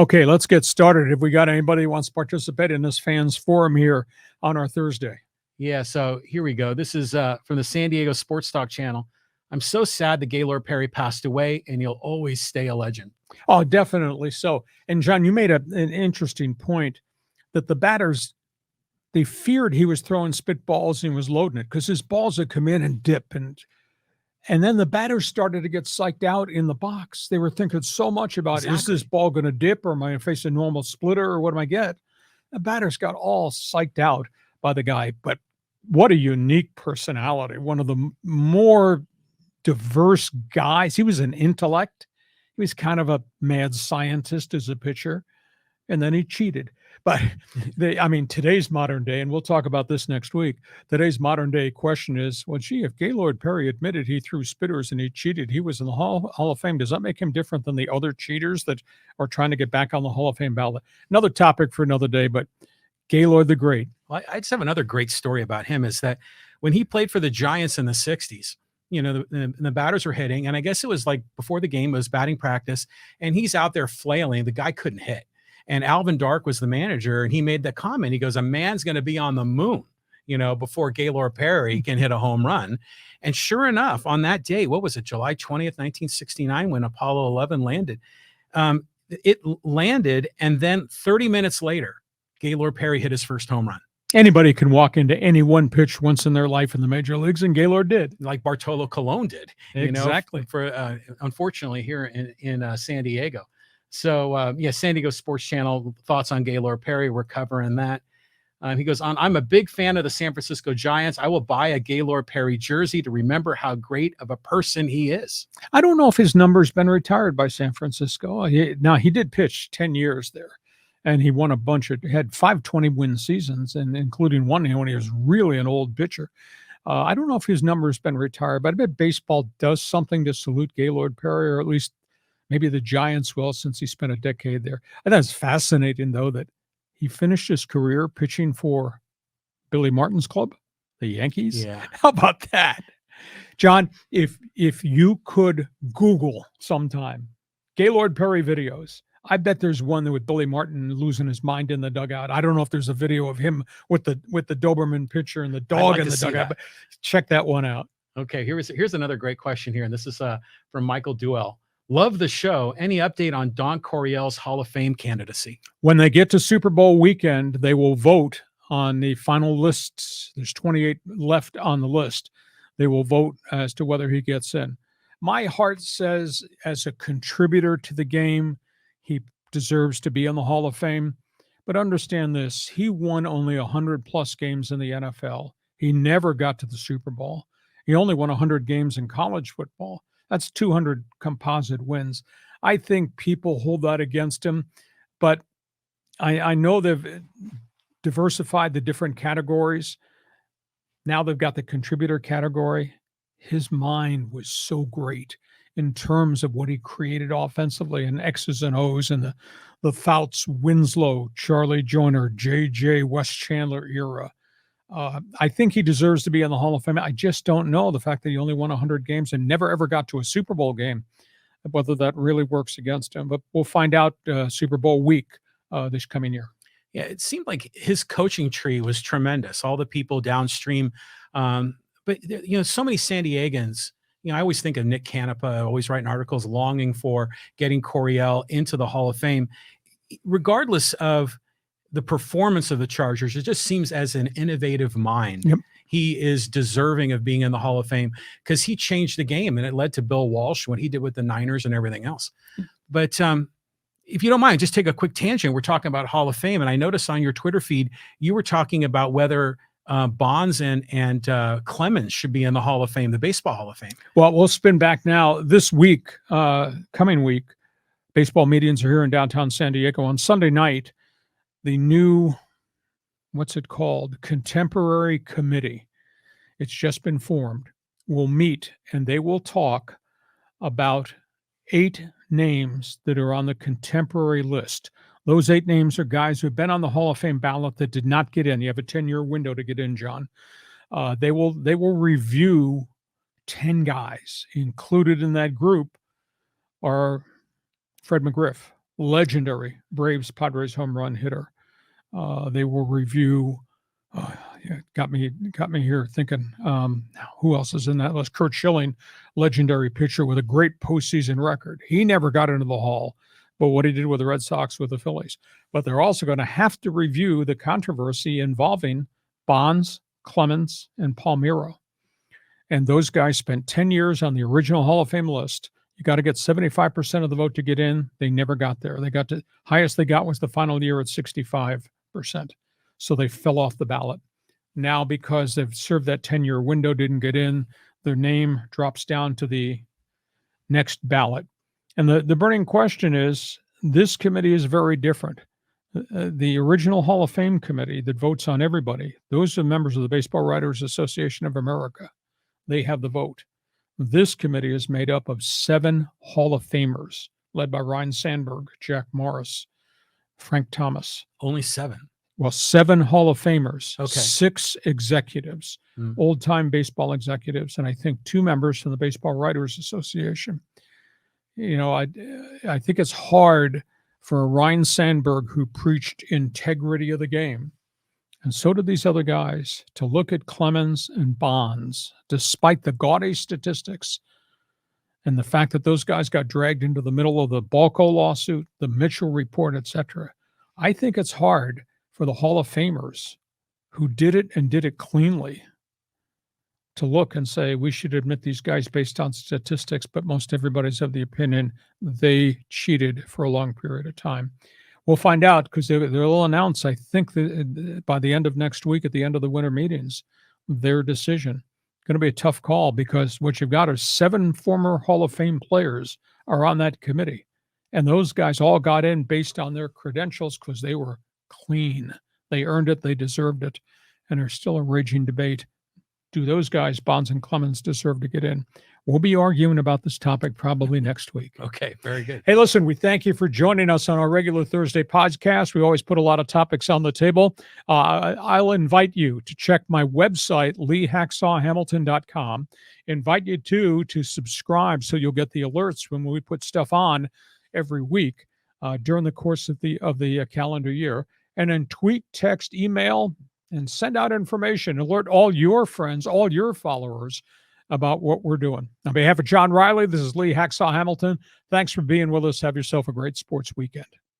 Okay, let's get started. Have we got anybody who wants to participate in this fans forum here on our Thursday? Yeah, so here we go. This is from the San Diego Sports Talk channel. I'm so sad that Gaylord Perry passed away, and he'll always stay a legend. Oh, definitely so. And John, you made an interesting point that the batters, they feared he was throwing spitballs and he was loading it because his balls would come in and dip. And then the batters started to get psyched out in the box. They were thinking so much about, is this ball going to dip, or am I going to face a normal splitter, or what am I get? The batters got all psyched out by the guy. But what a unique personality. One of the more diverse guys. He was an intellect. He was kind of a mad scientist as a pitcher, and then he cheated. But today's modern day, and we'll talk about this next week, today's modern day question is, well, gee, if Gaylord Perry admitted he threw spitters and he cheated, he was in the Hall of Fame. Does that make him different than the other cheaters that are trying to get back on the Hall of Fame ballot? Another topic for another day, but Gaylord the Great. Well, I just have another great story about him is that when he played for the Giants in the 60s, the batters were hitting, and I guess it was like before the game, it was batting practice, and he's out there flailing. The guy couldn't hit. And Alvin Dark was the manager, and he made the comment. He goes, a man's going to be on the moon, before Gaylord Perry can hit a home run. And sure enough, on that day, what was it, July 20th, 1969, when Apollo 11 landed, it landed, and then 30 minutes later, Gaylord Perry hit his first home run. Anybody can walk into any one pitch once in their life in the major leagues, and Gaylord did. Like Bartolo Colon did. Exactly. For unfortunately, here in San Diego. So, San Diego Sports Channel, thoughts on Gaylord Perry. We're covering that. He goes on, I'm a big fan of the San Francisco Giants. I will buy a Gaylord Perry jersey to remember how great of a person he is. I don't know if his number's been retired by San Francisco. He did pitch 10 years there, and he won a bunch had 520-win seasons, and including one when he was really an old pitcher. I don't know if his number's been retired, but I bet baseball does something to salute Gaylord Perry, or at least maybe the Giants will, since he spent a decade there. And that's fascinating, though, that he finished his career pitching for Billy Martin's club, the Yankees. Yeah. How about that? John, if you could Google sometime Gaylord Perry videos, I bet there's one with Billy Martin losing his mind in the dugout. I don't know if there's a video of him with the Doberman pitcher and the dog in the dugout, but check that one out. Okay, here's another great question here, and this is from Michael Duell. Love the show. Any update on Don Coryell's Hall of Fame candidacy? When they get to Super Bowl weekend, they will vote on the final lists. There's 28 left on the list. They will vote as to whether he gets in. My heart says, as a contributor to the game, he deserves to be in the Hall of Fame. But understand this, he won only 100-plus games in the NFL. He never got to the Super Bowl. He only won 100 games in college football. That's 200 composite wins. I think people hold that against him, but I know they've diversified the different categories. Now they've got the contributor category. His mind was so great in terms of what he created offensively and X's and O's and the Fouts, Winslow, Charlie Joyner, J.J. West Chandler era. I think he deserves to be in the Hall of Fame. I just don't know the fact that he only won 100 games and never, ever got to a Super Bowl game, whether that really works against him. But we'll find out Super Bowl week this coming year. Yeah, it seemed like his coaching tree was tremendous, all the people downstream. But, so many San Diegans, I always think of Nick Canepa, always writing articles longing for getting Coryell into the Hall of Fame. Regardless of the performance of the Chargers, it just seems as an innovative mind. Yep. He is deserving of being in the Hall of Fame because he changed the game, and it led to Bill Walsh, what he did with the Niners and everything else. But if you don't mind, just take a quick tangent. We're talking about Hall of Fame, and I noticed on your Twitter feed, you were talking about whether Bonds and Clemens should be in the Hall of Fame, the Baseball Hall of Fame. Well, we'll spin back now. This week, coming week, baseball meetings are here in downtown San Diego. On Sunday night, the new, what's it called? Contemporary Committee. It's just been formed. Will meet, and they will talk about 8 names that are on the contemporary list. Those 8 names are guys who've been on the Hall of Fame ballot that did not get in. You have a 10-year window to get in, John. They will review 10 guys. Included in that group are Fred McGriff, legendary Braves Padres home run hitter. They will review. Yeah, got me here thinking. Who else is in that list? Kurt Schilling, legendary pitcher with a great postseason record. He never got into the Hall, but what he did with the Red Sox with the Phillies. But they're also going to have to review the controversy involving Bonds, Clemens, and Palmeiro. And those guys spent 10 years on the original Hall of Fame list. You got to get 75% of the vote to get in. They never got there. They got to highest they got was the final year at 65%. So they fell off the ballot. Now, because they've served that 10-year window, didn't get in, their name drops down to the next ballot. And the burning question is, this committee is very different. The original Hall of Fame committee that votes on everybody, those are members of the Baseball Writers Association of America. They have the vote. This committee is made up of 7 Hall of Famers, led by Ryne Sandberg, Jack Morris, Frank Thomas. Only 7. Well, 7 Hall of Famers, Okay. 6 executives, old-time baseball executives, and I think 2 members from the Baseball Writers Association. You know, I think it's hard for Ryne Sandberg, who preached integrity of the game, and so did these other guys, to look at Clemens and Bonds, despite the gaudy statistics and the fact that those guys got dragged into the middle of the Balco lawsuit, the Mitchell report, etc. I think it's hard for the Hall of Famers who did it and did it cleanly to look and say, we should admit these guys based on statistics, but most everybody's of the opinion they cheated for a long period of time. We'll find out, because they'll announce, I think, by the end of next week, at the end of the winter meetings, their decision. Going to be a tough call, because what you've got are 7 former Hall of Fame players are on that committee. And those guys all got in based on their credentials because they were clean. They earned it. They deserved it. And there's still a raging debate. Do those guys, Bonds and Clemens, deserve to get in? We'll be arguing about this topic probably next week. Okay, very good. Hey, listen, we thank you for joining us on our regular Thursday podcast. We always put a lot of topics on the table. I'll invite you to check my website, leehacksawhamilton.com. Invite you, too, to subscribe so you'll get the alerts when we put stuff on every week during the course of the calendar year. And then tweet, text, email, and send out information. Alert all your friends, all your followers about what we're doing. On behalf of John Riley, this is Lee Hacksaw Hamilton. Thanks for being with us. Have yourself a great sports weekend.